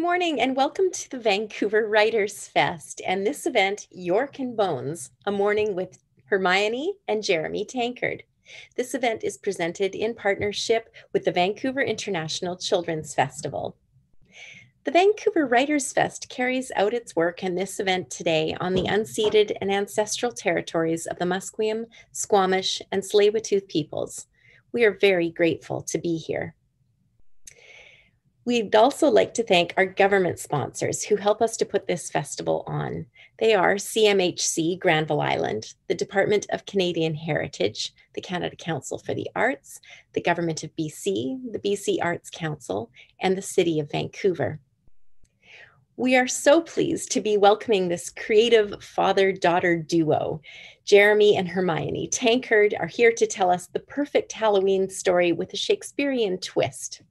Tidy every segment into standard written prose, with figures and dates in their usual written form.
morning and welcome to the Vancouver Writers Fest and this event, Yorick and Bones, a morning with Hermione and Jeremy Tankard. This event is presented in partnership with the Vancouver International Children's Festival. The Vancouver Writers Fest carries out its work in this event today on the unceded and ancestral territories of the Musqueam, Squamish, and Tsleil-Waututh peoples. We are very grateful to be here. We'd also like to thank our government sponsors who help us to put this festival on. They are CMHC Granville Island, the Department of Canadian Heritage, the Canada Council for the Arts, the Government of BC, the BC Arts Council, and the City of Vancouver. We are so pleased to be welcoming this creative father-daughter duo. Jeremy and Hermione Tankard are here to tell us the perfect Halloween story with a Shakespearean twist.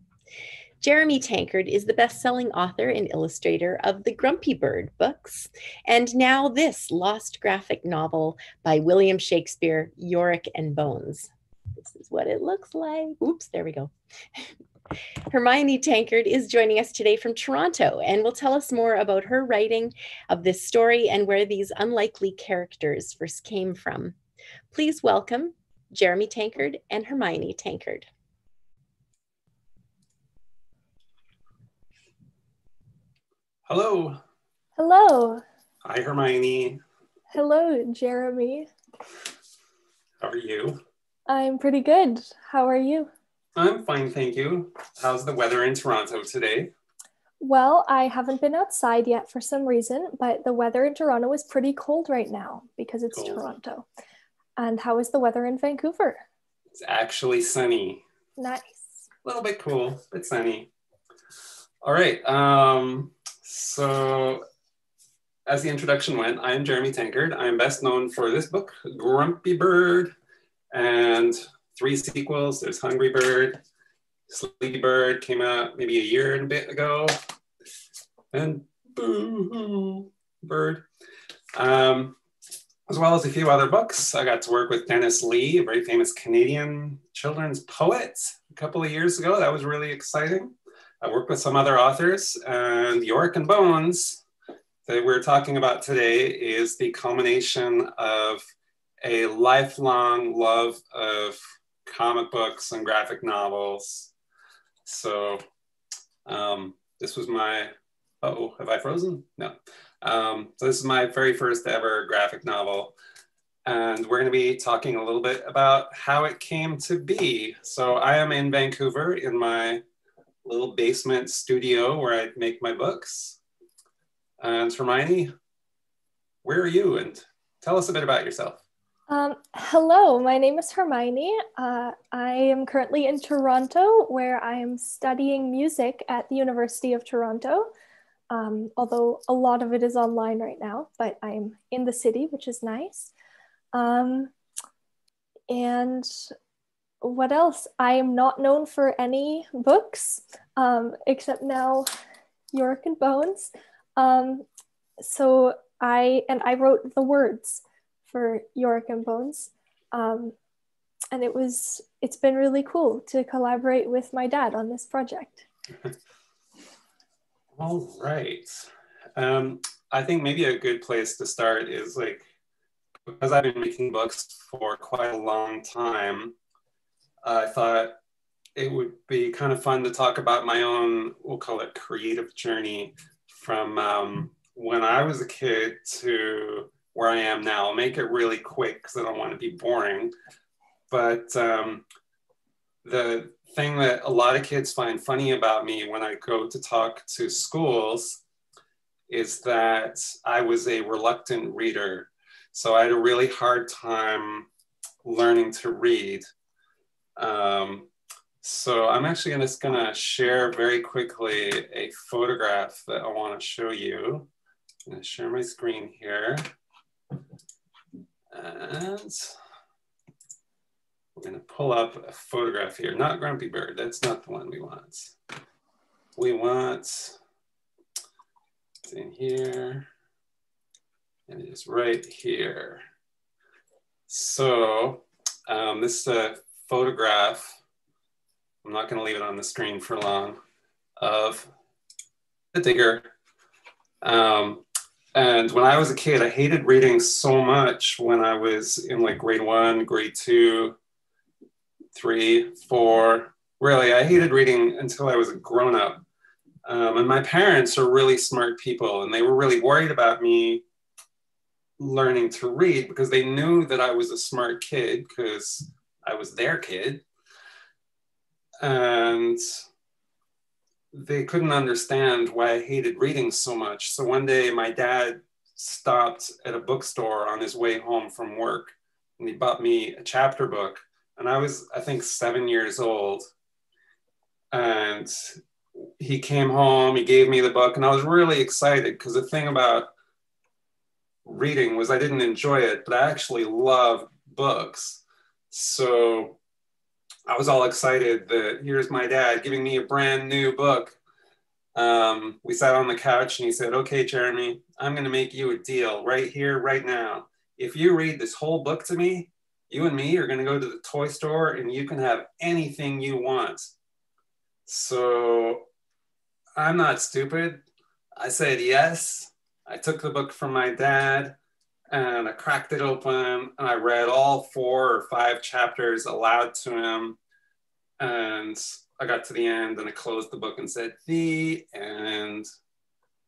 Jeremy Tankard is the best-selling author and illustrator of the Grumpy Bird books, and now this lost graphic novel by William Shakespeare, Yorick and Bones. This is what it looks like. Oops, there we go. Hermione Tankard is joining us today from Toronto and will tell us more about her writing of this story and where these unlikely characters first came from. Please welcome Jeremy Tankard and Hermione Tankard. Hello. Hello. Hi, Hermione. Hello, Jeremy. How are you? I'm pretty good. How are you? I'm fine, thank you. How's the weather in Toronto today? Well, I haven't been outside yet for some reason, but the weather in Toronto is pretty cold right now because it's Cold. Toronto. And how is the weather in Vancouver? It's actually sunny. Nice. A little bit cool, but sunny. All right. So as the introduction went, I'm Jeremy Tankard. I'm best known for this book, Grumpy Bird, and 3 sequels. There's Hungry Bird, Sleepy Bird came out maybe a year and a bit ago, and Boo-hoo Bird. As well as a few other books. I got to work with Dennis Lee, a very famous Canadian children's poet, a couple of years ago. That was really exciting. I worked with some other authors, and Yorick and Bones that we're talking about today is the culmination of a lifelong love of comic books and graphic novels. So this was my, uh-oh, have I frozen? No. So this is my very first ever graphic novel. And we're going to be talking a little bit about how it came to be. So I am in Vancouver in my little basement studio where I make my books. And Hermione, where are you? And tell us a bit about yourself. Hello, my name is Hermione. I am currently in Toronto where I am studying music at the University of Toronto. Although a lot of it is online right now, but I'm in the city, which is nice. And what else? I am not known for any books, except now Yorick and Bones. So I wrote the words for Yorick and Bones. And it's been really cool to collaborate with my dad on this project. All right. I think maybe a good place to start is because I've been making books for quite a long time, I thought it would be kind of fun to talk about my own, we'll call it creative journey from when I was a kid to where I am now. I'll make it really quick because I don't want to be boring. But the thing that a lot of kids find funny about me when I go to talk to schools is that I was a reluctant reader. So I had a really hard time learning to read. So I'm actually just gonna share very quickly a photograph that I want to show you. I'm gonna share my screen here. And we're gonna pull up a photograph here, not Grumpy Bird, that's not the one we want. We want, it's in here, and it is right here. So this is a photograph, I'm not gonna leave it on the screen for long, of a digger. And when I was a kid, I hated reading so much when I was in like grade 1, grade 2, 3, 4. Really, I hated reading until I was a grown-up. And my parents are really smart people, and they were really worried about me learning to read because they knew that I was a smart kid because I was their kid. And they couldn't understand why I hated reading so much. So one day my dad stopped at a bookstore on his way home from work, and he bought me a chapter book. And I was, I think, 7 years old. And he came home, he gave me the book, and I was really excited because the thing about reading was I didn't enjoy it, but I actually love books. So I was all excited that here's my dad giving me a brand new book. We sat on the couch and he said, okay, Jeremy, I'm going to make you a deal right here, right now. If you read this whole book to me, you and me are going to go to the toy store and you can have anything you want. So I'm not stupid. I said yes. I took the book from my dad and I cracked it open and I read all 4 or 5 chapters aloud to him. And I got to the end and I closed the book and said, the end.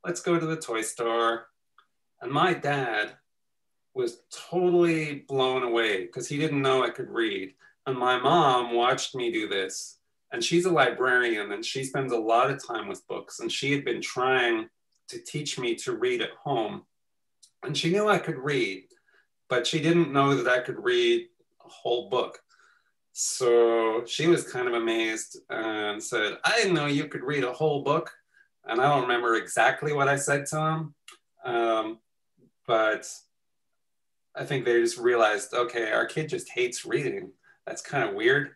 Let's go to the toy store. And my dad was totally blown away because he didn't know I could read. And my mom watched me do this. And she's a librarian and she spends a lot of time with books. And she had been trying to teach me to read at home. And she knew I could read, but she didn't know that I could read a whole book. So she was kind of amazed and said, I didn't know you could read a whole book. And I don't remember exactly what I said to him. But I think they just realized, okay, our kid just hates reading. That's kind of weird.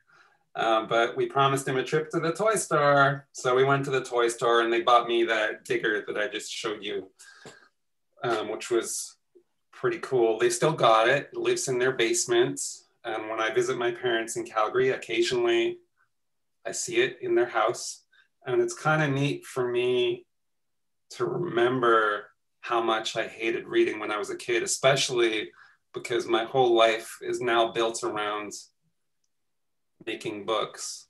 But we promised him a trip to the toy store. So we went to the toy store and they bought me that digger that I just showed you, which was pretty cool. They still got it. It lives in their basement. And when I visit my parents in Calgary, occasionally I see it in their house. And it's kind of neat for me to remember how much I hated reading when I was a kid, especially because my whole life is now built around making books.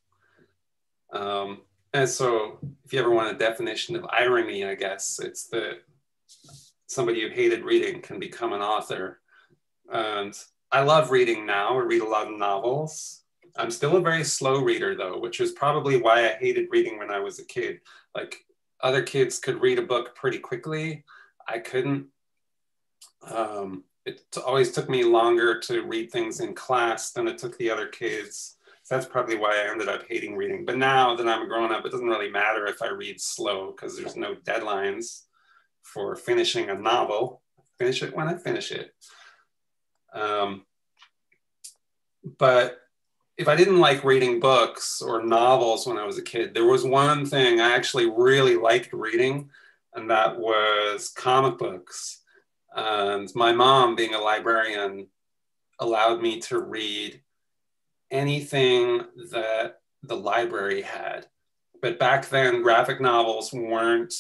And so if you ever want a definition of irony, I guess it's that somebody who hated reading can become an author. And I love reading now. I read a lot of novels. I'm still a very slow reader though, which is probably why I hated reading when I was a kid. Like other kids could read a book pretty quickly. I couldn't. It always took me longer to read things in class than it took the other kids. So that's probably why I ended up hating reading. But now that I'm a grown up, it doesn't really matter if I read slow because there's no deadlines for finishing a novel. Finish it when I finish it. But if I didn't like reading books or novels when I was a kid, there was one thing I actually really liked reading, and that was comic books. And my mom, being a librarian, allowed me to read anything that the library had. But back then, graphic novels weren't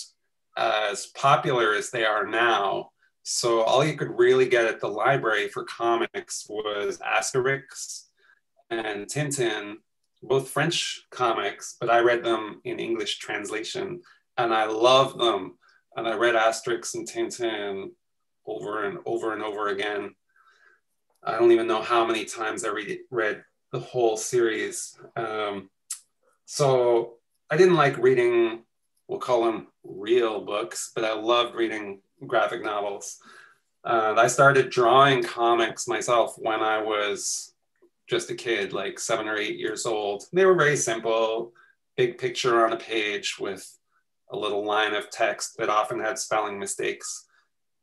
as popular as they are now. So all you could really get at the library for comics was Asterix and Tintin, both French comics, but I read them in English translation and I loved them. And I read Asterix and Tintin over and over and over again. I don't even know how many times I read the whole series. So I didn't like reading, we'll call them real books, but I loved reading graphic novels. I started drawing comics myself when I was just a kid, like 7 or 8 years old. They were very simple, big picture on a page with a little line of text that often had spelling mistakes.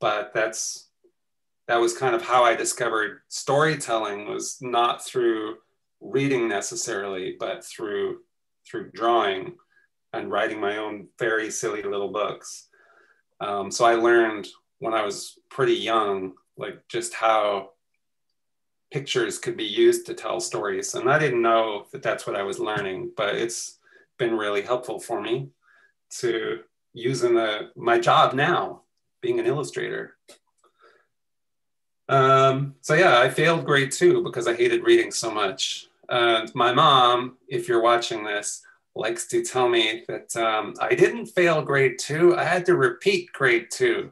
But that was kind of how I discovered storytelling, was not through reading necessarily, but through drawing and writing my own very silly little books. So I learned when I was pretty young, like just how pictures could be used to tell stories. And I didn't know that that's what I was learning, but it's been really helpful for me to use in my job now, being an illustrator. So yeah, I failed grade 2 because I hated reading so much. And my mom, if you're watching this, likes to tell me that I didn't fail grade 2, I had to repeat grade 2.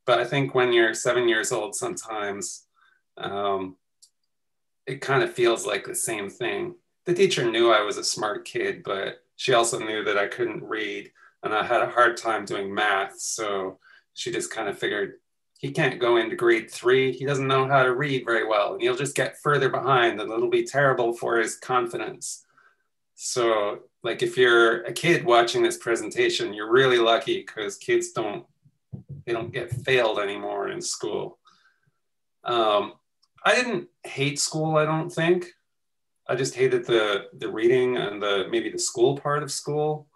But I think when you're 7 years old, sometimes it kind of feels like the same thing. The teacher knew I was a smart kid, but she also knew that I couldn't read and I had a hard time doing math. So she just kind of figured, he can't go into grade 3. He doesn't know how to read very well, and he'll just get further behind, and it'll be terrible for his confidence. So like if you're a kid watching this presentation, you're really lucky because kids don't get failed anymore in school. I didn't hate school, I don't think. I just hated the reading and maybe the school part of school.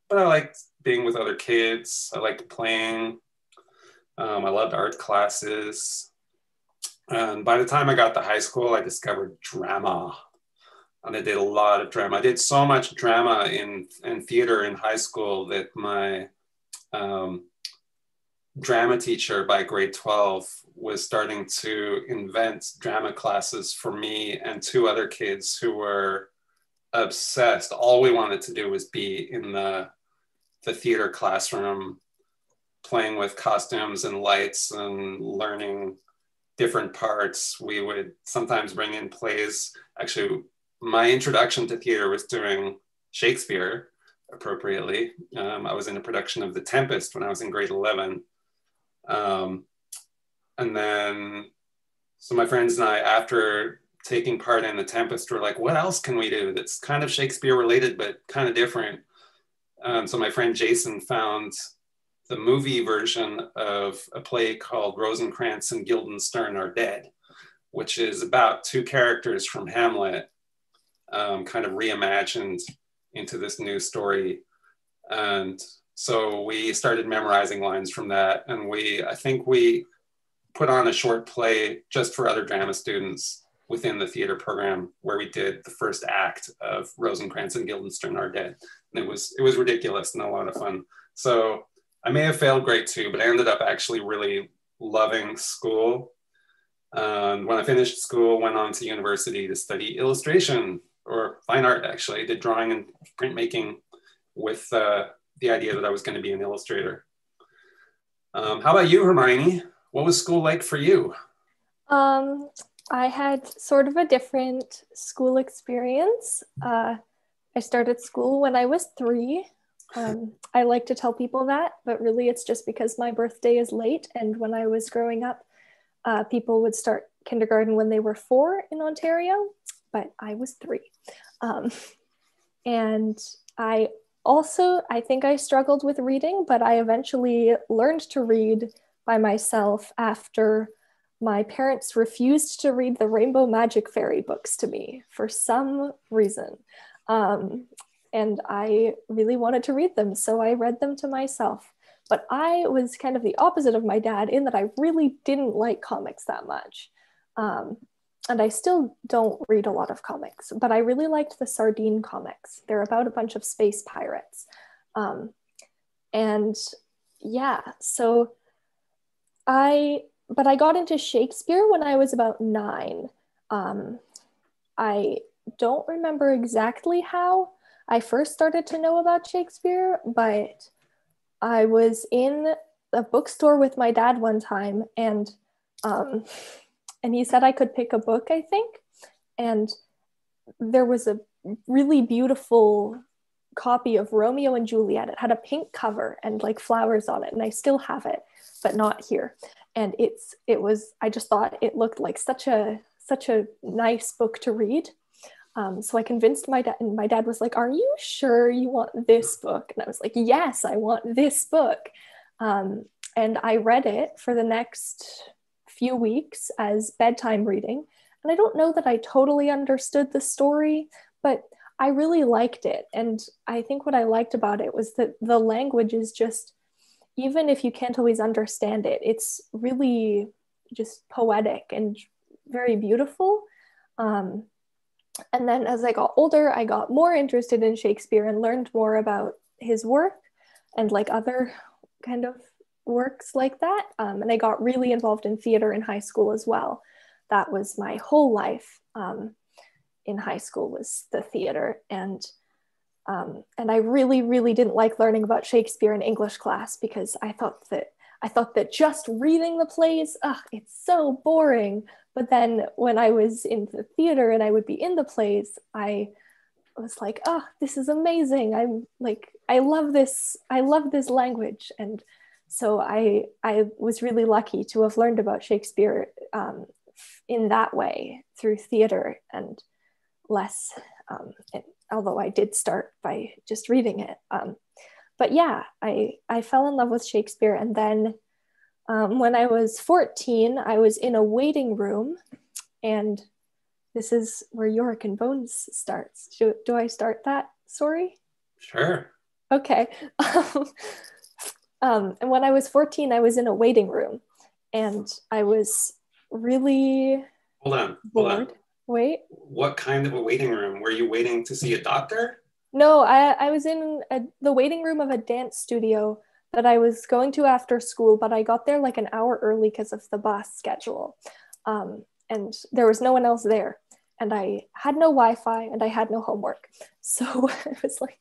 But I liked being with other kids. I liked playing. I loved art classes. And by the time I got to high school, I discovered drama. And I did a lot of drama. I did so much drama in theater in high school that my drama teacher by grade 12 was starting to invent drama classes for me and 2 other kids who were obsessed. All we wanted to do was be in the theater classroom, playing with costumes and lights and learning different parts. We would sometimes bring in plays. Actually, my introduction to theater was doing Shakespeare, appropriately. I was in a production of The Tempest when I was in grade 11. And then, so my friends and I, after taking part in The Tempest, were like, what else can we do that's kind of Shakespeare related, but kind of different? So my friend Jason found the movie version of a play called Rosencrantz and Guildenstern Are Dead, which is about 2 characters from Hamlet, kind of reimagined into this new story. And so we started memorizing lines from that. And I think we put on a short play just for other drama students within the theater program, where we did the first act of Rosencrantz and Guildenstern Are Dead. And it was ridiculous and a lot of fun. So I may have failed grade 2, but I ended up actually really loving school. When I finished school, went on to university to study illustration, or fine art, actually. I did drawing and printmaking with the idea that I was going to be an illustrator. How about you, Hermione? What was school like for you? I had sort of a different school experience. I started school when I was 3. I like to tell people that, but really it's just because my birthday is late. And when I was growing up, people would start kindergarten when they were 4 in Ontario, but I was 3. And I think I struggled with reading, but I eventually learned to read by myself after my parents refused to read the Rainbow Magic Fairy books to me for some reason. And I really wanted to read them, so I read them to myself. But I was kind of the opposite of my dad in that I really didn't like comics that much. And I still don't read a lot of comics, but I really liked the Sardine comics. They're about a bunch of space pirates. And yeah, so I got into Shakespeare when I was about 9. I don't remember exactly how I first started to know about Shakespeare, but I was in a bookstore with my dad one time, and he said I could pick a book, I think. And there was a really beautiful copy of Romeo and Juliet. It had a pink cover and like flowers on it, and I still have it, but not here. And I just thought it looked like such a nice book to read. So I convinced my dad, and my dad was like, "Are you sure you want this book?" And I was like, "Yes, I want this book." And I read it for the next few weeks as bedtime reading. And I don't know that I totally understood the story, but I really liked it. And I think what I liked about it was that the language is just, even if you can't always understand it, it's really just poetic and very beautiful. And then as I got older, I got more interested in Shakespeare and learned more about his work. and like other kind of works like that. And I got really involved in theater in high school as well. That was my whole life in high school, was the theater. And I really, really didn't like learning about Shakespeare in English class, because I thought that just reading the plays, it's so boring. But then when I was in the theater and I would be in the plays, I was like, oh, this is amazing. I love this language. And so I was really lucky to have learned about Shakespeare in that way, through theater, and less, although I did start by just reading it. But yeah, I fell in love with Shakespeare. And then when I was 14, I was in a waiting room, and this is where Yorick and Bones starts. Do I start that story? Sure. Okay. And when I was 14, I was in a waiting room, and I was really Hold bored. on. Wait. What kind of a waiting room? Were you waiting to see a doctor? No, I was in the waiting room of a dance studio that I was going to after school, but I got there like an hour early because of the bus schedule. And there was no one else there. And I had no Wi-Fi and I had no homework. So I was like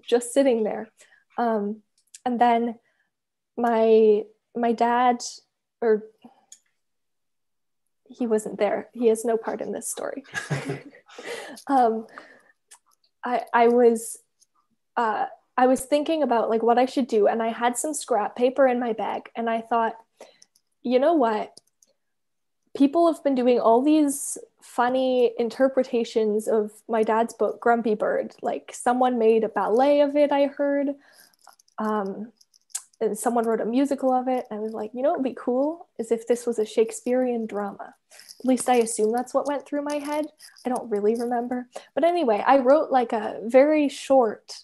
just sitting there. And then my dad, or he wasn't there. He has no part in this story. I was thinking about like what I should do, and I had some scrap paper in my bag, and I thought, you know what? People have been doing all these funny interpretations of my dad's book, Grumpy Bird. Like someone made a ballet of it, I heard. And someone wrote a musical of it. And I was like, you know what would be cool is if this was a Shakespearean drama. At least I assume that's what went through my head. I don't really remember. But anyway, I wrote like a very short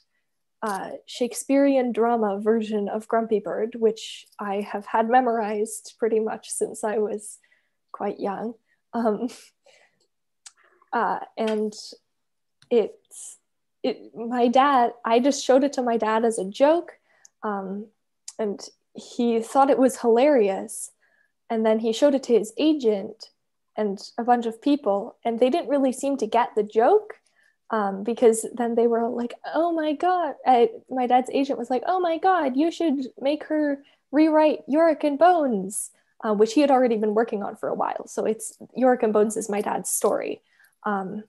Shakespearean drama version of Grumpy Bird, which I have had memorized pretty much since I was quite young. And my dad, I just showed it to my dad as a joke. And he thought it was hilarious. And then he showed it to his agent and a bunch of people, and they didn't really seem to get the joke, because then they were like, oh my God. My dad's agent was like, oh my God, you should make her rewrite Yorick and Bones, which he had already been working on for a while. So it's Yorick and Bones is my dad's story. And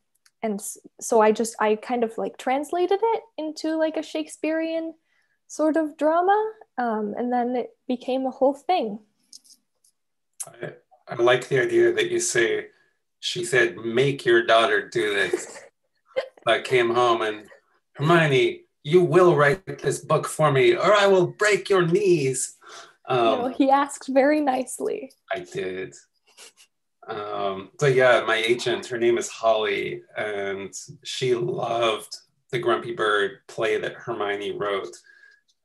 so I kind of like translated it into like a Shakespearean sort of drama. And then it became a whole thing. I like the idea that you say, she said, make your daughter do this. I came home and, Hermione, you will write this book for me or I will break your knees. No, he asked very nicely. I did. So yeah, my agent, her name is Holly, and she loved the Grumpy Bird play that Hermione wrote.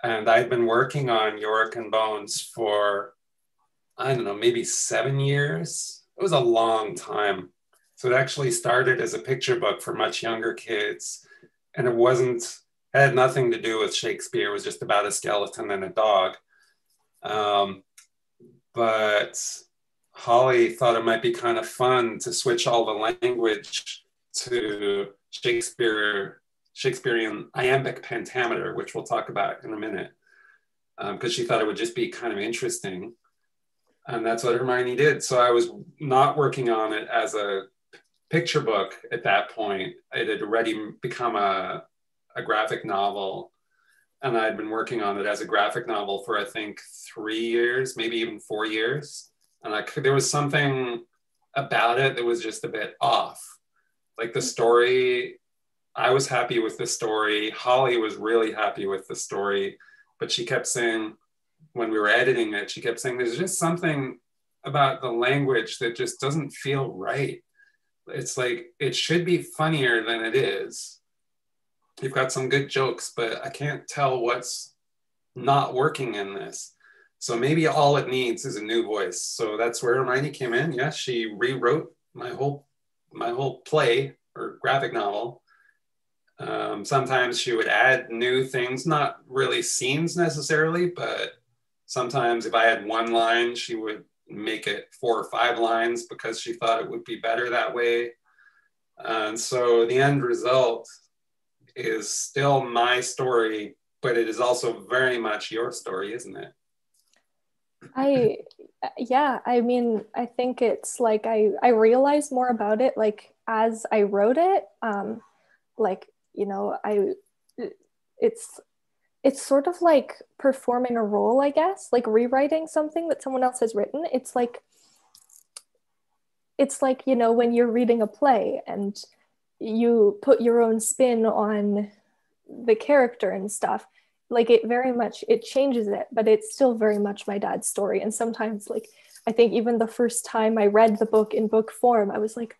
And I'd been working on Yorick and Bones for, I don't know, maybe 7 years. It was a long time. So it actually started as a picture book for much younger kids. And it had nothing to do with Shakespeare. It was just about a skeleton and a dog. But Holly thought it might be kind of fun to switch all the language to Shakespearean iambic pentameter, which we'll talk about in a minute, because she thought it would just be kind of interesting. And that's what Hermione did. So I was not working on it as a picture book at that point. It had already become a graphic novel. And I'd been working on it as a graphic novel for, I think, 3 years, maybe even 4 years. And there was something about it that was just a bit off. Like the story, I was happy with the story. Holly was really happy with the story. But she kept saying, when we were editing it, she kept saying, there's just something about the language that just doesn't feel right. It's like, it should be funnier than it is. You've got some good jokes, but I can't tell what's not working in this. So maybe all it needs is a new voice. So that's where Hermione came in. Yeah, she rewrote my whole play or graphic novel. Sometimes she would add new things, not really scenes necessarily, but sometimes if I had one line, she would make it 4 or 5 lines because she thought it would be better that way. And so the end result is still my story, but it is also very much your story, isn't it? I mean, I think it's like I realized more about it like as I wrote it. Like, you know, it's sort of like performing a role, I guess, like rewriting something that someone else has written. It's like, you know, when you're reading a play and you put your own spin on the character and stuff, like it very much, it changes it, but it's still very much my dad's story. And sometimes, like, I think even the first time I read the book in book form, I was like,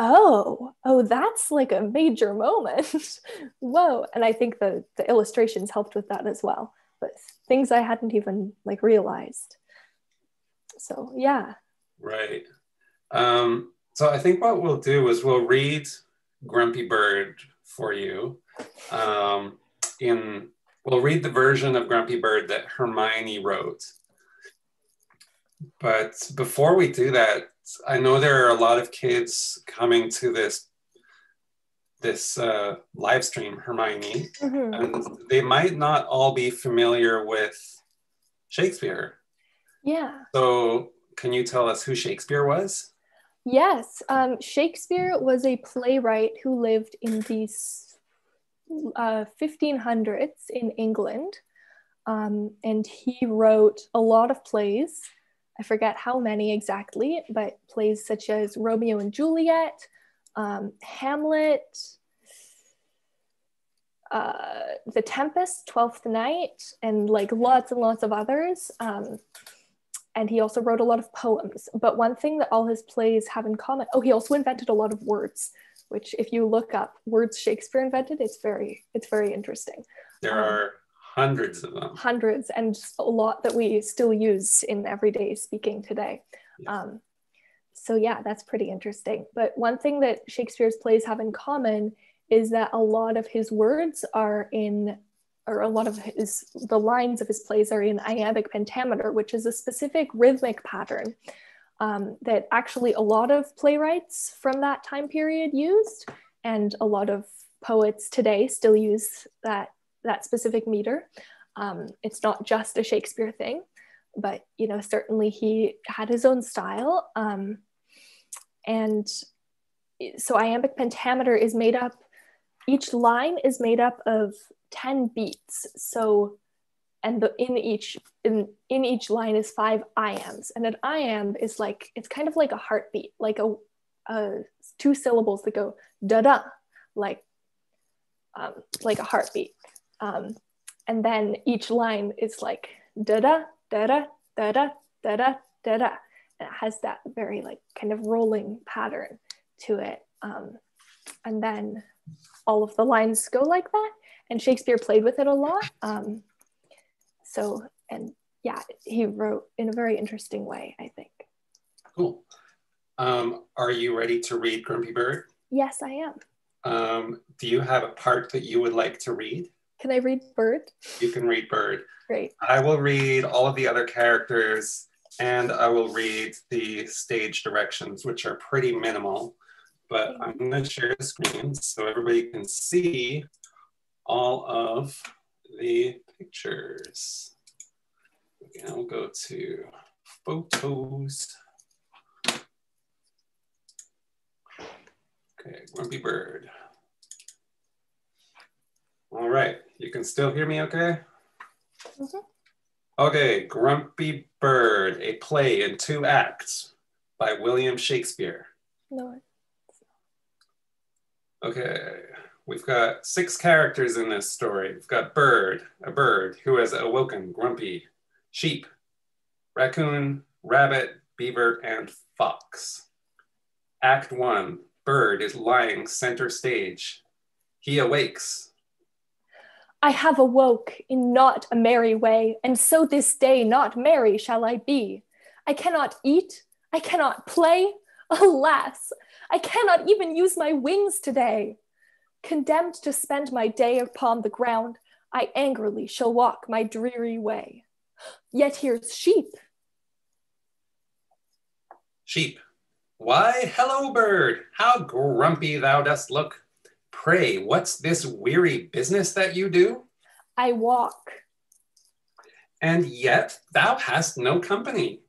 oh, that's like a major moment. Whoa. And I think the illustrations helped with that as well, but things I hadn't even like realized. So yeah. Right. So I think what we'll do is we'll read Grumpy Bird for you. We'll read the version of Grumpy Bird that Hermione wrote. But before we do that, I know there are a lot of kids coming to this live stream, Hermione, and they might not all be familiar with Shakespeare. Yeah. So can you tell us who Shakespeare was? Yes. Shakespeare was a playwright who lived in the 1500s in England. And he wrote a lot of plays. I forget how many exactly, but plays such as Romeo and Juliet, Hamlet, The Tempest, Twelfth Night, and like lots and lots of others. And he also wrote a lot of poems. But one thing that all his plays have in common, he also invented a lot of words, which if you look up words Shakespeare invented, it's very interesting. There are hundreds of them. Hundreds, and a lot that we still use in everyday speaking today. Yes. So yeah, that's pretty interesting. But one thing that Shakespeare's plays have in common is that a lot of his words are in, or a lot of the lines of his plays are in iambic pentameter, which is a specific rhythmic pattern that actually a lot of playwrights from that time period used, and a lot of poets today still use that specific meter. It's not just a Shakespeare thing, but you know, certainly he had his own style. And so iambic pentameter is made up, each line is made up of 10 beats. So, and in each line is 5 iambs. And an iamb is like, it's kind of like a heartbeat, like a 2 syllables that go da-da, like a heartbeat. And then each line is like da-da, da-da, da-da, da-da, da-da. And it has that very like kind of rolling pattern to it. And then all of the lines go like that. And Shakespeare played with it a lot. So, and yeah, he wrote in a very interesting way, I think. Cool. Are you ready to read Grumpy Bird? Yes, I am. Do you have a part that you would like to read? Can I read Bird? You can read Bird. Great. I will read all of the other characters, and I will read the stage directions, which are pretty minimal. But I'm going to share the screen so everybody can see all of the pictures. Okay, I'll go to photos. Okay, Grumpy Bird. All right, you can still hear me okay? Mm-hmm. Okay, Grumpy Bird, a play in 2 acts by William Shakespeare. No. Okay, we've got 6 characters in this story. We've got Bird, a bird who has awoken, grumpy, sheep, raccoon, rabbit, beaver, and fox. Act 1, Bird is lying center stage. He awakes. I have awoke in not a merry way, and so this day not merry shall I be. I cannot eat, I cannot play, alas, I cannot even use my wings today. Condemned to spend my day upon the ground, I angrily shall walk my dreary way. Yet here's sheep. Sheep. Why, hello, bird. How grumpy thou dost look. Pray, what's this weary business that you do? I walk. And yet thou hast no company.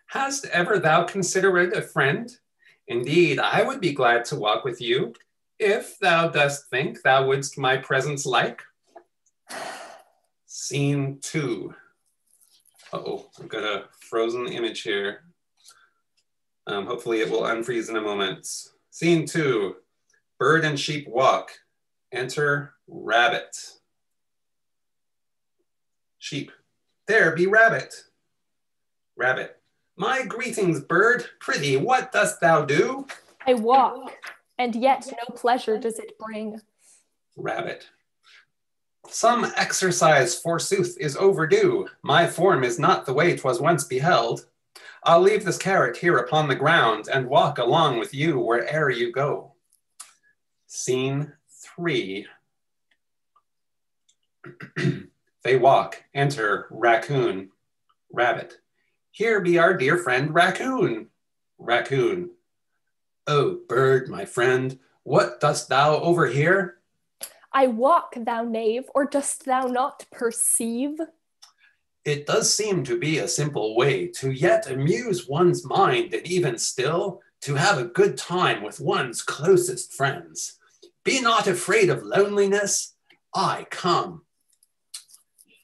Hast ever thou considered a friend? Indeed, I would be glad to walk with you, if thou dost think thou wouldst my presence like. Scene 2. Uh-oh, I've got a frozen image here. Hopefully it will unfreeze in a moment. Scene 2. Bird and sheep walk. Enter rabbit. Sheep. There be rabbit. Rabbit. My greetings, bird. Prithee, what dost thou do? I walk, and yet no pleasure does it bring. Rabbit. Some exercise, forsooth, is overdue. My form is not the way 'twas once beheld. I'll leave this carrot here upon the ground and walk along with you where'er you go. Scene 3. They walk. Enter raccoon. Rabbit. Here be our dear friend Raccoon. Raccoon. Oh, bird, my friend, what dost thou over here? I walk, thou knave, or dost thou not perceive? It does seem to be a simple way to yet amuse one's mind, and even still to have a good time with one's closest friends. Be not afraid of loneliness. I come.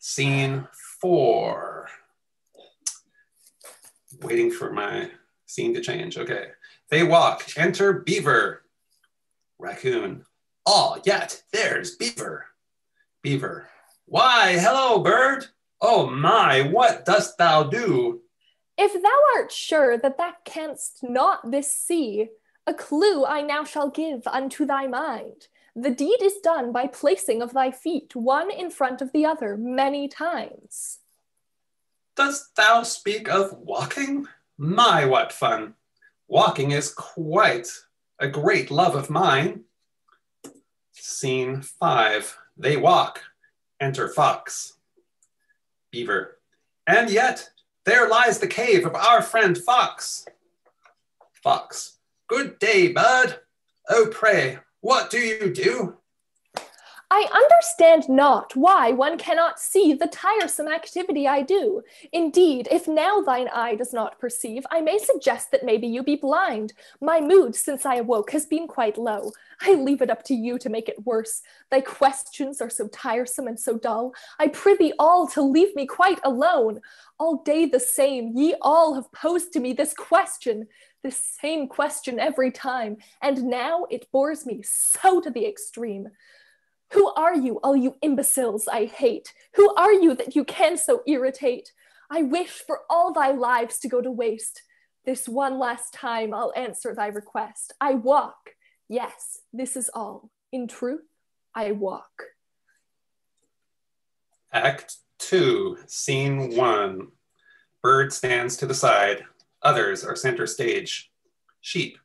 Scene 4. Waiting for my scene to change. Okay. They walk. Enter Beaver. Raccoon. Oh, yet there's Beaver. Beaver. Why, hello, bird. Oh my, what dost thou do? If thou art sure that thou canst not this see, a clue I now shall give unto thy mind. The deed is done by placing of thy feet one in front of the other many times. Dost thou speak of walking? My, what fun. Walking is quite a great love of mine. Scene 5. They walk. Enter Fox. Beaver. And yet, there lies the cave of our friend Fox. Fox. Good day, bud. Oh, pray, what do you do? I understand not why one cannot see the tiresome activity I do. Indeed, if now thine eye does not perceive, I may suggest that maybe you be blind. My mood since I awoke has been quite low. I leave it up to you to make it worse. Thy questions are so tiresome and so dull. I prithee all to leave me quite alone. All day the same, ye all have posed to me this same question every time, and now it bores me so to the extreme. Who are you, all you imbeciles I hate? Who are you that you can so irritate? I wish for all thy lives to go to waste. This one last time I'll answer thy request. I walk. Yes, this is all. In truth, I walk. Act 2, Scene 1. Bird stands to the side. Others are center stage. Sheep.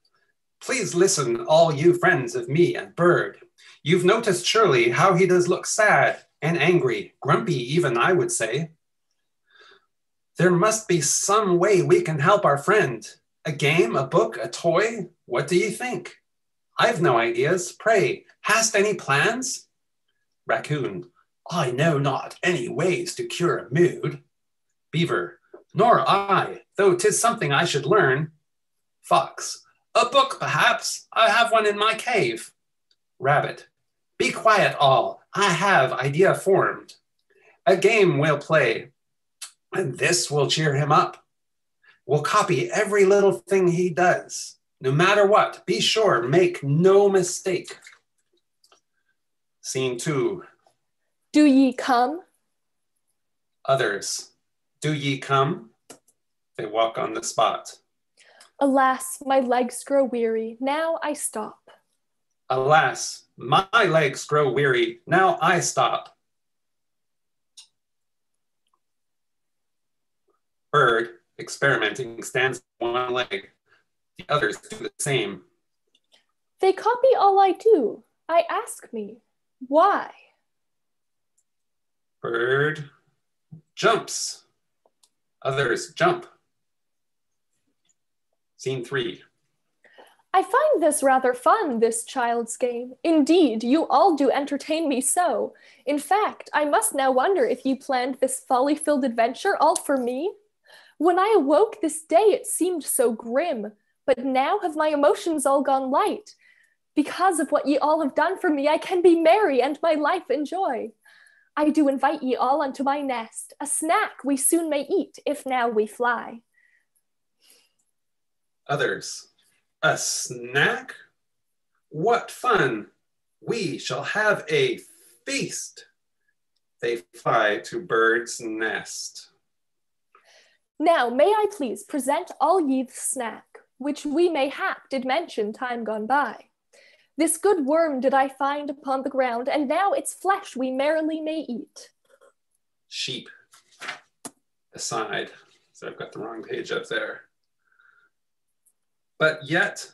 Please listen, all you friends of me and Bird. You've noticed surely how he does look sad and angry, grumpy even, I would say. There must be some way we can help our friend. A game, a book, a toy? What do you think? I've no ideas. Pray, hast any plans? Raccoon. I know not any ways to cure a mood. Beaver. Nor I, though 'tis something I should learn. Fox. A book, perhaps. I have one in my cave. Rabbit. Be quiet all. I have idea formed. A game we'll play, and this will cheer him up. We'll copy every little thing he does. No matter what, be sure, make no mistake. Scene 2. Do ye come? Others. Do ye come? They walk on the spot. Alas, my legs grow weary. Now I stop. Alas, my legs grow weary. Now I stop. Bird, experimenting, stands on one leg. The others do the same. They copy all I do. I ask me, why? Bird jumps. Others jump. Scene 3. I find this rather fun, this child's game. Indeed, you all do entertain me so. In fact, I must now wonder if you planned this folly-filled adventure all for me. When I awoke this day, it seemed so grim, but now have my emotions all gone light. Because of what ye all have done for me, I can be merry and my life enjoy. I do invite ye all unto my nest, a snack we soon may eat, if now we fly. Others. A snack? What fun! We shall have a feast. They fly to bird's nest. Now may I please present all ye the snack, which we mayhap did mention time gone by. This good worm did I find upon the ground, and now its flesh we merrily may eat. Sheep. Aside. So I've got the wrong page up there. But yet,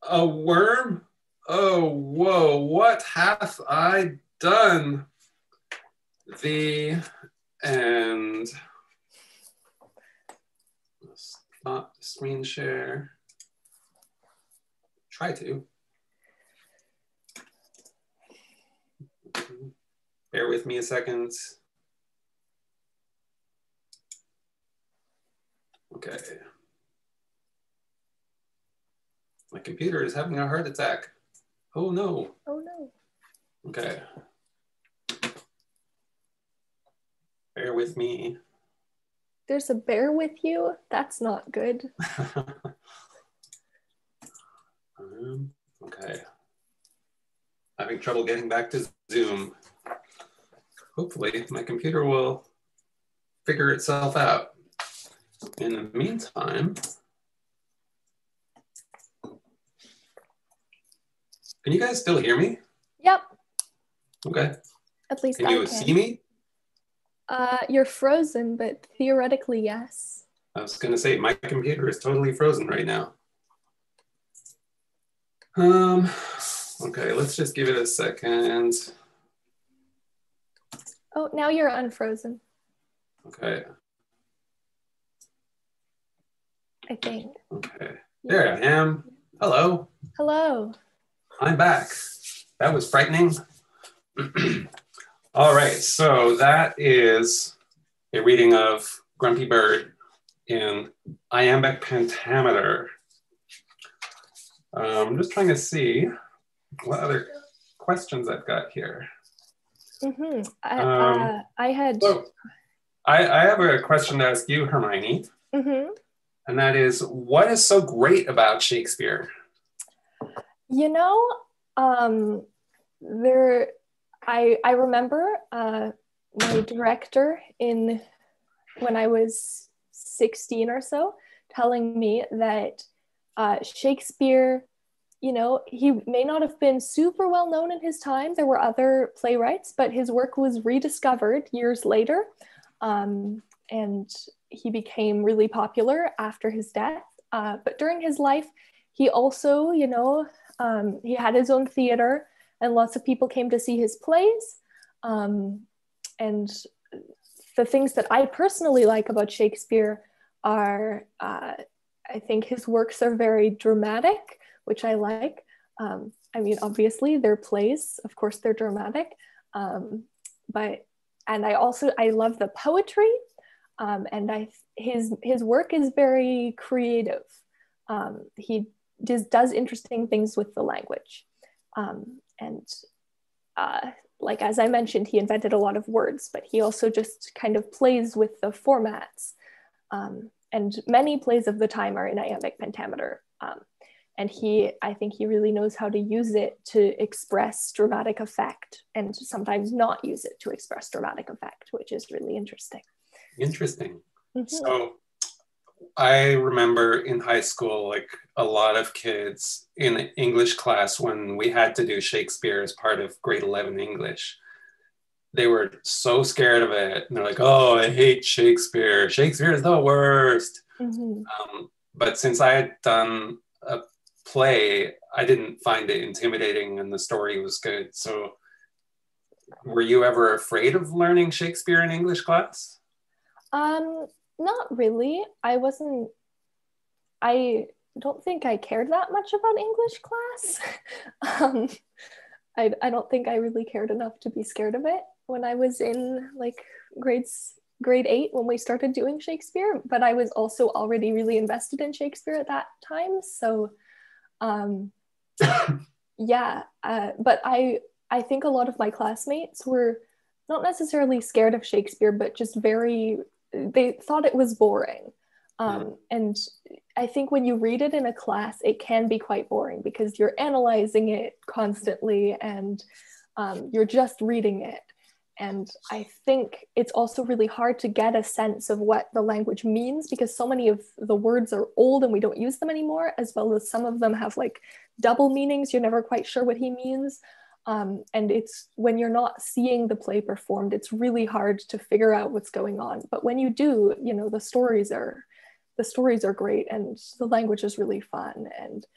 a worm? Oh, whoa, what hath I done? The end. Stop the screen share. Try to. Bear with me a second. Okay. My computer is having a heart attack. Oh no. Oh no. Okay. Bear with me. There's a bear with you? That's not good. Okay. Having trouble getting back to Zoom. Hopefully my computer will figure itself out. In the meantime, can you guys still hear me? Yep. Okay. At least Can I you see me? You're frozen, but theoretically, yes. I was gonna say, my computer is totally frozen right now. Okay, let's just give it a second. Oh, now you're unfrozen, Okay, I think. okay. There I am. Hello, Hello. I'm back. That was frightening. All right, so that is a reading of Grumpy Bird in iambic pentameter. I'm just trying to see what other questions I've got here. Mm-hmm. I have a question to ask you, Hermione. Mm-hmm. And that is, what is so great about Shakespeare? You know, I remember my director when I was 16 or so telling me that Shakespeare, you know, he may not have been super well known in his time. There were other playwrights, but his work was rediscovered years later. And he became really popular after his death. But during his life, he also, you know, he had his own theater and lots of people came to see his plays. And the things that I personally like about Shakespeare are, I think his works are very dramatic, which I like. I mean, obviously they're plays, of course they're dramatic, I love the poetry, and his work is very creative. He does interesting things with the language, like as I mentioned, he invented a lot of words, but he also just kind of plays with the formats. And many plays of the time are in iambic pentameter. And I think he really knows how to use it to express dramatic effect and sometimes not use it to express dramatic effect, which is really interesting. Interesting. Mm-hmm. So I remember in high school, like a lot of kids in English class, when we had to do Shakespeare as part of grade 11 English, they were so scared of it. And they're like, oh, I hate Shakespeare. Shakespeare is the worst. Mm-hmm. But since I had done a play, I didn't find it intimidating and the story was good. So were you ever afraid of learning Shakespeare in English class? Not really. I don't think I cared that much about English class. I don't think I really cared enough to be scared of it when I was in like grade 8 when we started doing Shakespeare, but I was also already really invested in Shakespeare at that time. So yeah, but I think a lot of my classmates were not necessarily scared of Shakespeare, but just they thought it was boring. And I think when you read it in a class, it can be quite boring because you're analyzing it constantly and you're just reading it. And I think it's also really hard to get a sense of what the language means because so many of the words are old and we don't use them anymore, as well as some of them have like double meanings. You're never quite sure what he means. And it's when you're not seeing the play performed, it's really hard to figure out what's going on. But when you do, you know, the stories are great and the language is really fun. And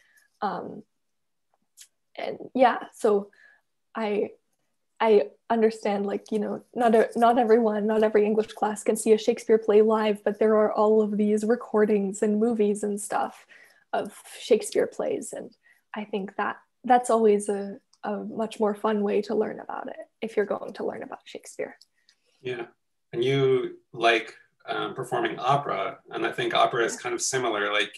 yeah, so I understand, like, you know, not every English class can see a Shakespeare play live, but there are all of these recordings and movies and stuff of Shakespeare plays. And I think that's always a much more fun way to learn about it if you're going to learn about Shakespeare. Yeah, and you like performing opera, and I think opera is kind of similar. Like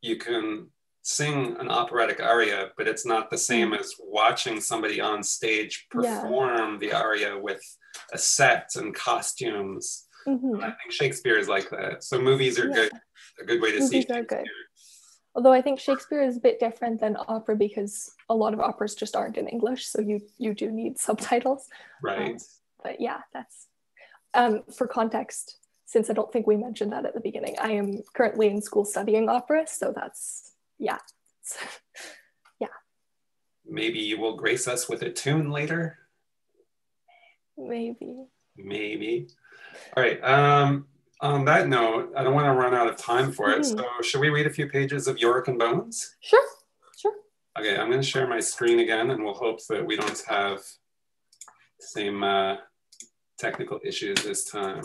you can sing an operatic aria, but it's not the same as watching somebody on stage perform the aria with a set and costumes. And I think Shakespeare is like that. So movies are good, a good way to see Shakespeare. Movies are good. Although I think Shakespeare is a bit different than opera because a lot of operas just aren't in English, so you do need subtitles. Right. But yeah, that's for context, since I don't think we mentioned that at the beginning, I am currently in school studying opera, so that's, yeah. Yeah. Maybe you will grace us with a tune later? Maybe. All right. On that note, I don't want to run out of time for it. So should we read a few pages of Yorick and Bones? Sure. Okay, I'm going to share my screen again and we'll hope that we don't have the same technical issues this time.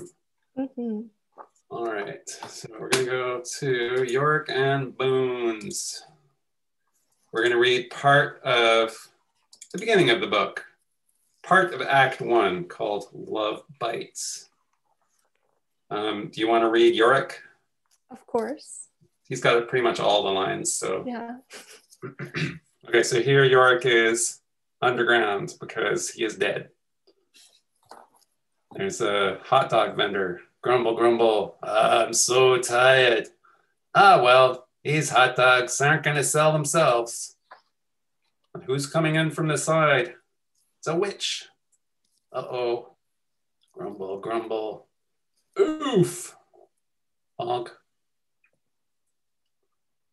All right, so we're going to go to Yorick and Bones. We're going to read part of the beginning of the book, part of Act 1 called Love Bites. Do you want to read Yorick? Of course. He's got pretty much all the lines, so. Yeah. Okay, so here Yorick is underground because he is dead. There's a hot dog vendor. Grumble, grumble. I'm so tired. Well, these hot dogs aren't going to sell themselves. And who's coming in from the side? It's a witch. Uh-oh. Grumble, grumble. Oof. Honk.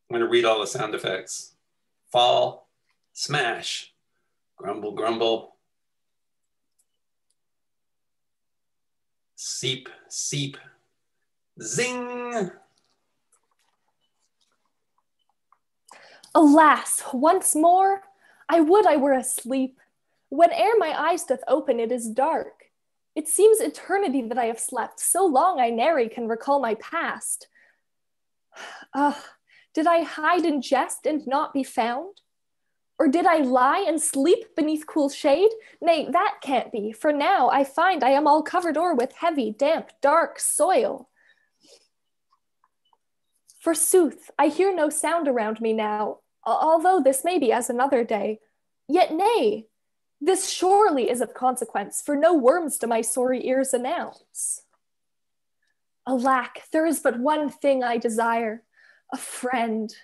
I'm going to read all the sound effects. Fall, smash, grumble, grumble. Seep, seep, zing. Alas, once more, I would I were asleep. Whene'er my eyes doth open, it is dark. It seems eternity that I have slept, so long I nary can recall my past. Did I hide in jest and not be found? Or did I lie and sleep beneath cool shade? Nay, that can't be, for now I find I am all covered o'er with heavy, damp, dark soil. Forsooth, I hear no sound around me now, although this may be as another day. Yet nay, this surely is of consequence, for no worms do my sorry ears announce. Alack, there is but one thing I desire, a friend,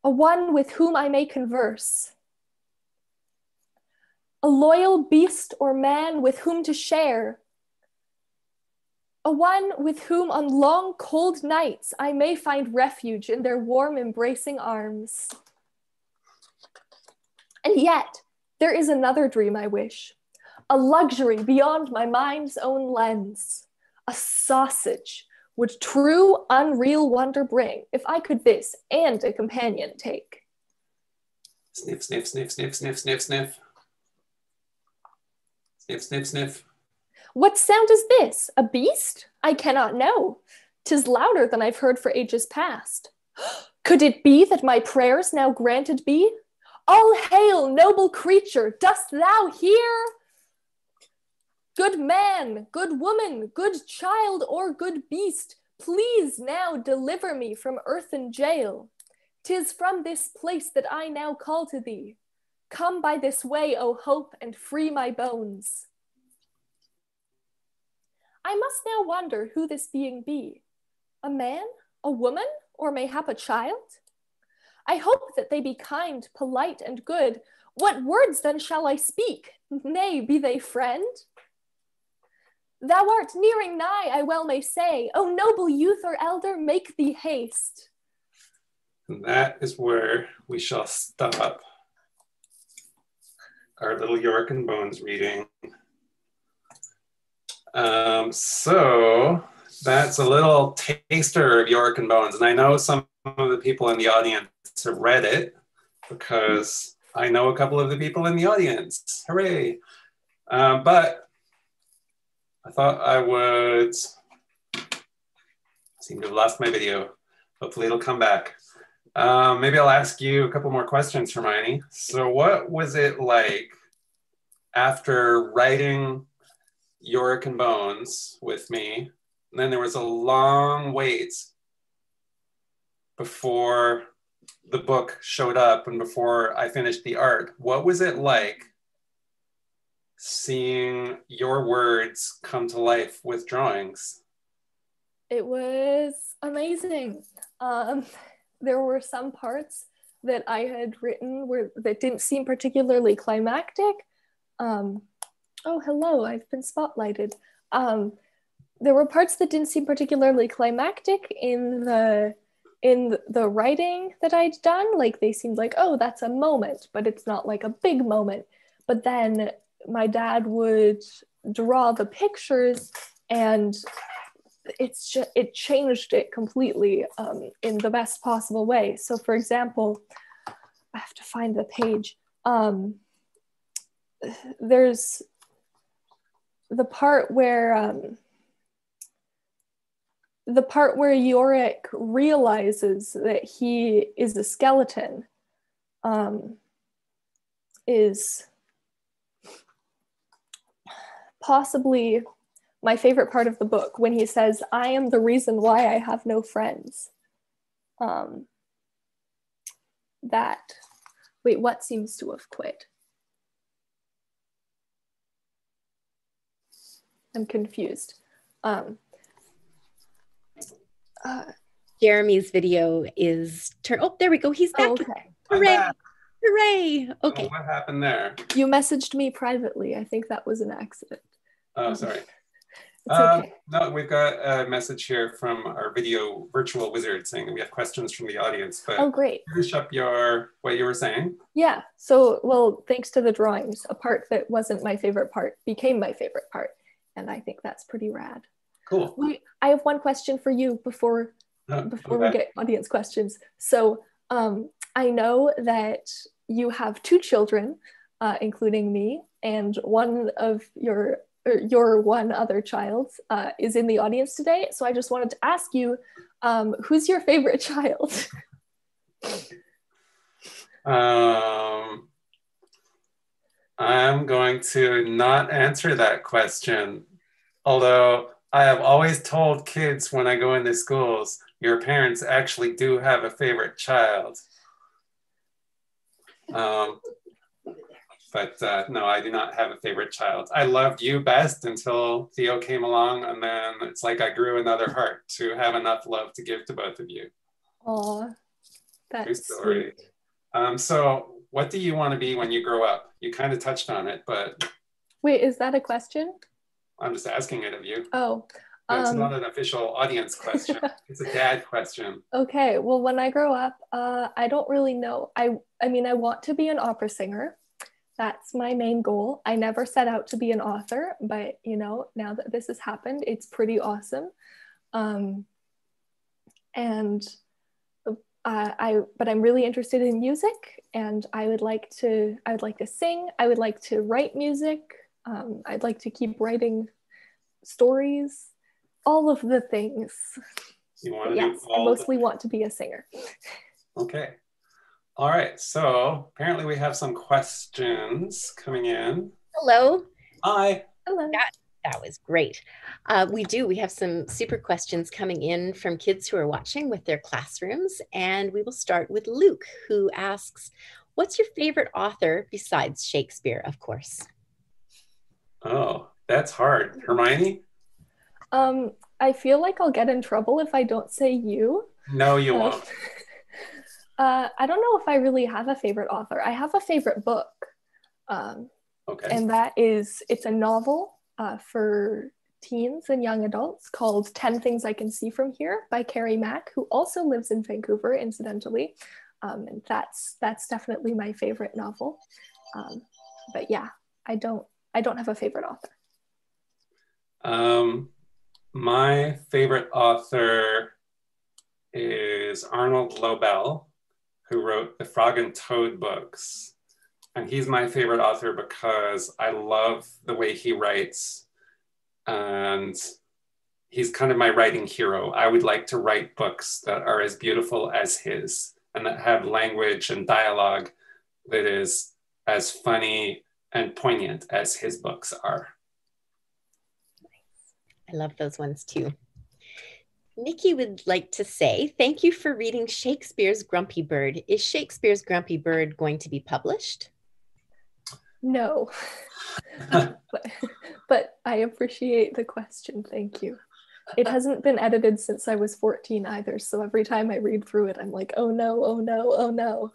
a one with whom I may converse, a loyal beast or man with whom to share, a one with whom on long cold nights I may find refuge in their warm embracing arms. And yet, there is another dream I wish, a luxury beyond my mind's own lens, a sausage would true unreal wonder bring if I could this and a companion take. Sniff, sniff, sniff, sniff, sniff, sniff, sniff. Sniff, sniff, sniff. What sound is this? A beast? I cannot know. 'Tis louder than I've heard for ages past. Could it be that my prayers now granted be? All hail, noble creature, dost thou hear? Good man, good woman, good child, or good beast, please now deliver me from earthen jail. 'Tis from this place that I now call to thee. Come by this way, O hope, and free my bones. I must now wonder who this being be. A man, a woman, or mayhap a child? I hope that they be kind, polite, and good. What words then shall I speak? Nay, be they friend? Thou art nearing nigh, I well may say. O noble youth or elder, make thee haste. And that is where we shall stop our little Yorick and Bones reading. So that's a little taster of Yorick and Bones. And I know some of the people in the audience have read it because I know a couple of the people in the audience. Hooray. But I thought I would, seem to have lost my video. Hopefully it'll come back. Maybe I'll ask you a couple more questions, Hermione. So what was it like after writing Yorick and Bones with me? And then there was a long wait before the book showed up and before I finished the art. What was it like seeing your words come to life with drawings? It was amazing. There were some parts that I had written that didn't seem particularly climactic. Oh, hello, I've been spotlighted. There were parts that didn't seem particularly climactic in the writing that I'd done. Like they seemed like, oh, that's a moment, but it's not like a big moment. But then my dad would draw the pictures and it changed it completely in the best possible way. So for example, I have to find the page. There's the part where Yorick realizes that he is a skeleton is possibly my favorite part of the book, when he says, I am the reason why I have no friends. Wait, what seems to have quit? I'm confused. Jeremy's video is oh, there we go. He's back. Oh, okay. Hooray. Hooray. Okay. Oh, what happened there? You messaged me privately. I think that was an accident. Oh, sorry. It's okay. No, we've got a message here from our video virtual wizard saying that we have questions from the audience. But oh, great. Finish up what you were saying. Yeah. So, well, thanks to the drawings, a part that wasn't my favorite part became my favorite part. And I think that's pretty rad. Cool. I have one question for you before we get audience questions. So I know that you have two children, including me, and one of your one other child is in the audience today. So I just wanted to ask you, who's your favorite child? I'm going to not answer that question. Although I have always told kids when I go into schools, your parents actually do have a favorite child. But no, I do not have a favorite child. I loved you best until Theo came along, and then it's like I grew another heart to have enough love to give to both of you. Aw, that's sweet. So what do you want to be when you grow up? You kind of touched on it, but... Wait, is that a question? I'm just asking it of you. Oh. It's not an official audience question. It's a dad question. Okay, well, when I grow up, I don't really know. I mean, I want to be an opera singer. That's my main goal. I never set out to be an author, but you know, now that this has happened, it's pretty awesome. And but I'm really interested in music, and I would like to sing. I would like to write music. I'd like to keep writing stories, all of the things. You want to yes, do all I mostly want to be a singer. Okay. All right. So apparently we have some questions coming in. Hello. Hi. Hello. That was great. We have some super questions coming in from kids who are watching with their classrooms. And we will start with Luke, who asks, what's your favorite author besides Shakespeare, of course? Oh, that's hard. Hermione? I feel like I'll get in trouble if I don't say you. No, you won't. I don't know if I really have a favorite author. I have a favorite book. Okay. And it's a novel for teens and young adults called 10 Things I Can See From Here by Carrie Mack, who also lives in Vancouver, incidentally. And that's definitely my favorite novel. But yeah, I don't have a favorite author. My favorite author is Arnold Lobel, who wrote the Frog and Toad books. And he's my favorite author because I love the way he writes. And he's kind of my writing hero. I would like to write books that are as beautiful as his and that have language and dialogue that is as funny and poignant as his books are. I love those ones too. Nikki would like to say, thank you for reading Shakespeare's Grumpy Bird. Is Shakespeare's Grumpy Bird going to be published? No, but I appreciate the question. Thank you. It hasn't been edited since I was 14 either. So every time I read through it, I'm like, oh no, oh no, oh no.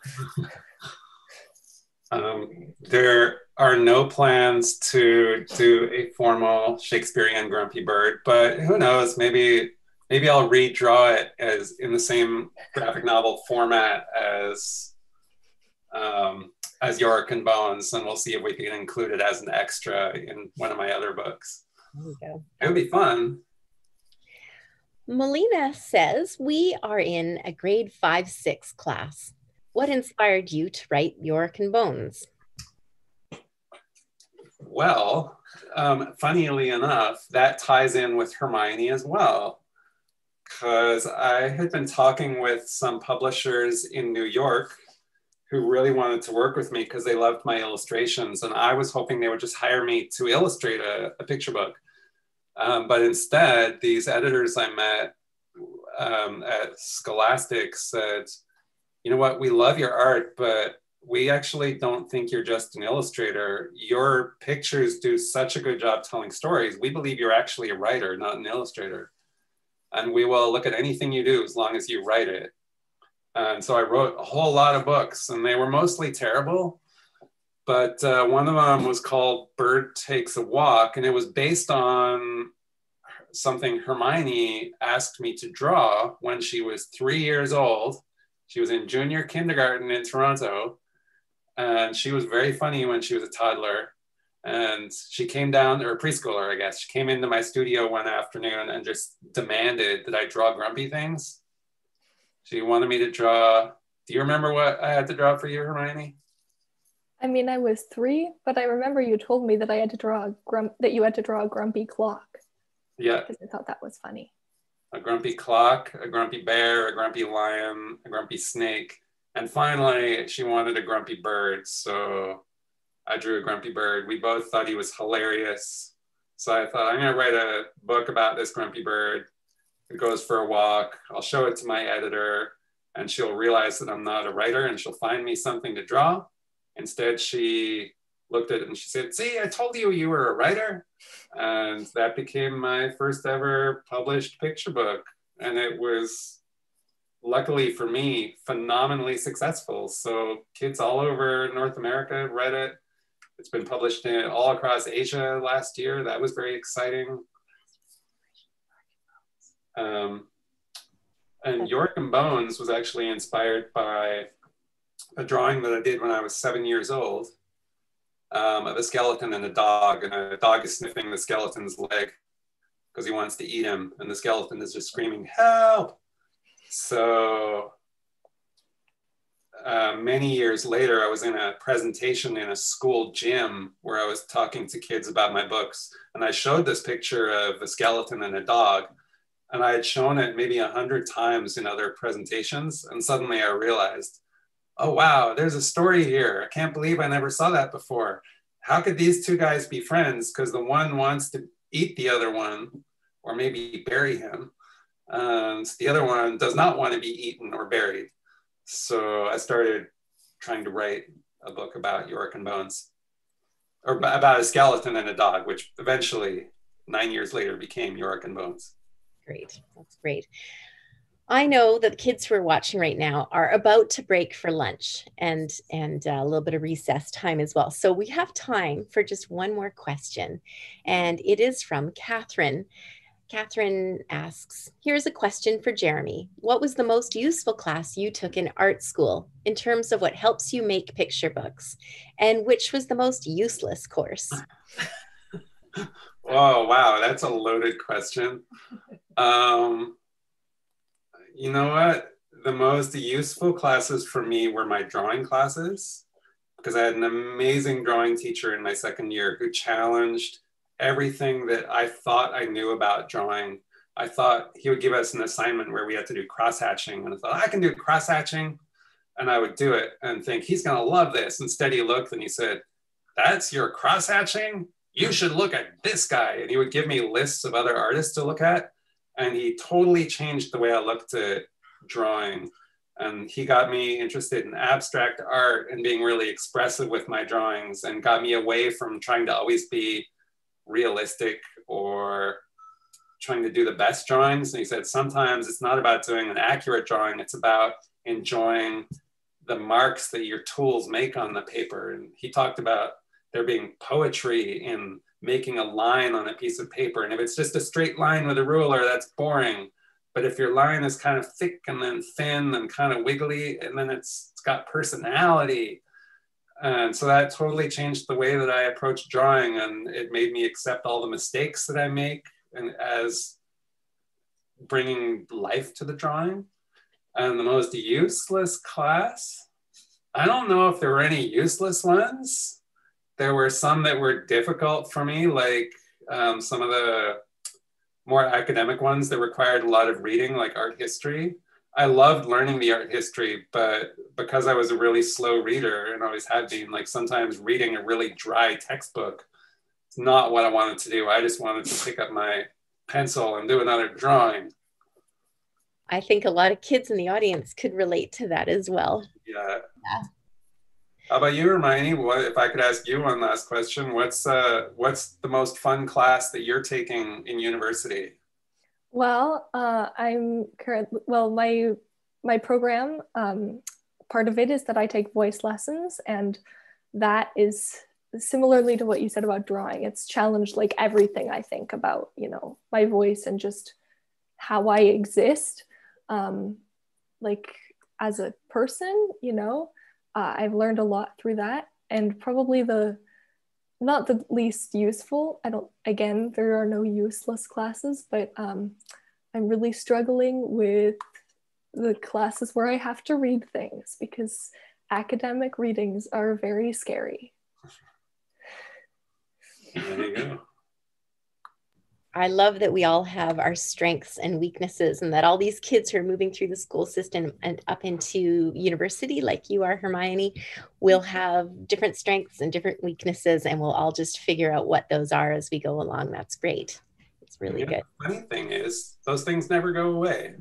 There are no plans to do a formal Shakespearean Grumpy Bird, but who knows, maybe I'll redraw it as in the same graphic novel format as Yorick and Bones, and we'll see if we can include it as an extra in one of my other books. There we go. It would be fun. Melina says, we are in a grade 5-6 class. What inspired you to write Yorick and Bones? Well, funnily enough, that ties in with Hermione as well, because I had been talking with some publishers in New York who really wanted to work with me because they loved my illustrations, and I was hoping they would just hire me to illustrate a picture book. But instead, these editors I met at Scholastic said, you know what, we love your art, but we actually don't think you're just an illustrator. Your pictures do such a good job telling stories. We believe you're actually a writer, not an illustrator. And we will look at anything you do as long as you write it. And so I wrote a whole lot of books, and they were mostly terrible. But one of them was called Bird Takes a Walk, and it was based on something Hermione asked me to draw when she was 3 years old. She was in junior kindergarten in Toronto, and she was very funny when she was a toddler. And she came down, or a preschooler, I guess. She came into my studio one afternoon and just demanded that I draw grumpy things. She wanted me to draw. Do you remember what I had to draw for you, Hermione? I mean, I was 3, but I remember you told me that I had to draw a grumpy clock. Yeah. Because I thought that was funny. A grumpy clock, a grumpy bear, a grumpy lion, a grumpy snake. And finally, she wanted a grumpy bird. So I drew a grumpy bird. We both thought he was hilarious. So I thought, I'm going to write a book about this grumpy bird. It goes for a walk. I'll show it to my editor, and she'll realize that I'm not a writer, and she'll find me something to draw. Instead, she looked at it and she said, see, I told you you were a writer. And that became my first ever published picture book. And it was, luckily for me, phenomenally successful. So kids all over North America read it. It's been published all across Asia last year. That was very exciting. And Yorick and Bones was actually inspired by a drawing that I did when I was 7 years old of a skeleton and a dog is sniffing the skeleton's leg because he wants to eat him, and the skeleton is just screaming, help! So many years later, I was in a presentation in a school gym where I was talking to kids about my books. And I showed this picture of a skeleton and a dog. And I had shown it maybe 100 times in other presentations. And suddenly I realized, oh, wow, there's a story here. I can't believe I never saw that before. How could these two guys be friends? Because the one wants to eat the other one, or maybe bury him. And the other one does not want to be eaten or buried. So I started trying to write a book about Yorick and Bones, or about a skeleton and a dog, which eventually 9 years later became Yorick and Bones. Great. That's great. I know that the kids who are watching right now are about to break for lunch and a little bit of recess time as well. So we have time for just one more question. And it is from Catherine. Catherine asks, here's a question for Jeremy. What was the most useful class you took in art school in terms of what helps you make picture books? And which was the most useless course? Oh, wow, that's a loaded question. You know what? The most useful classes for me were my drawing classes, because I had an amazing drawing teacher in my second year who challenged everything that I thought I knew about drawing. I thought he would give us an assignment where we had to do cross-hatching, and I thought, I can do cross-hatching, and I would do it and think, he's gonna love this. Instead, he looked and he said, that's your cross-hatching? You should look at this guy. And he would give me lists of other artists to look at, and he totally changed the way I looked at drawing. And he got me interested in abstract art and being really expressive with my drawings, and got me away from trying to always be realistic or trying to do the best drawings. And he said, sometimes it's not about doing an accurate drawing, it's about enjoying the marks that your tools make on the paper. And he talked about there being poetry in making a line on a piece of paper. And if it's just a straight line with a ruler, that's boring. But if your line is kind of thick and then thin and kind of wiggly, and then it's got personality. And so that totally changed the way that I approach drawing, and it made me accept all the mistakes that I make and as bringing life to the drawing. And the most useless class, I don't know if there were any useless ones. There were some that were difficult for me, like some of the more academic ones that required a lot of reading, like art history. I loved learning the art history, but because I was a really slow reader and always had been, like sometimes reading a really dry textbook, it's not what I wanted to do. I just wanted to pick up my pencil and do another drawing. I think a lot of kids in the audience could relate to that as well. Yeah. How about you, Hermione? What, if I could ask you one last question, what's the most fun class that you're taking in university? Well, my program, part of it is that I take voice lessons, and that is similarly to what you said about drawing. It's challenged like everything I think about, my voice and just how I exist, like as a person, I've learned a lot through that. And probably not the least useful, there are no useless classes, but I'm really struggling with the classes where I have to read things, because academic readings are very scary. There you go. I love that we all have our strengths and weaknesses, and that all these kids who are moving through the school system and up into university, like you are, Hermione, will have different strengths and different weaknesses, and we'll all just figure out what those are as we go along. That's great. It's really good. The funny thing is, those things never go away.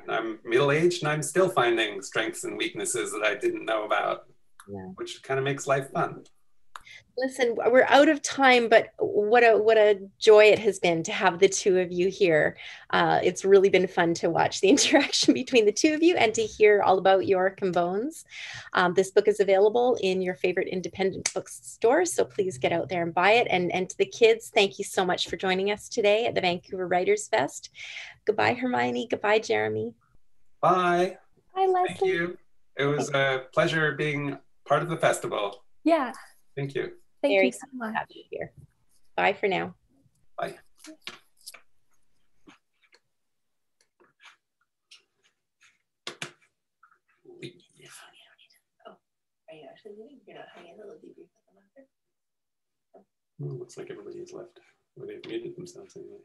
I'm middle-aged and I'm still finding strengths and weaknesses that I didn't know about, which kind of makes life fun. Listen, we're out of time, but what a joy it has been to have the two of you here. It's really been fun to watch the interaction between the two of you and to hear all about Yorick and Bones. This book is available in your favorite independent bookstore, so please get out there and buy it. And to the kids, thank you so much for joining us today at the Vancouver Writers Fest. Goodbye, Hermione. Goodbye, Jeremy. Bye. Bye, Leslie. Thank you. It was a pleasure being part of the festival. Yeah. Thank you. Thank you so much. Have you here. Bye for now. Bye. leave. Oh, are you actually leaving? You're not having a little debrief with them after? Well, looks like everybody has left, or they've muted themselves anyway.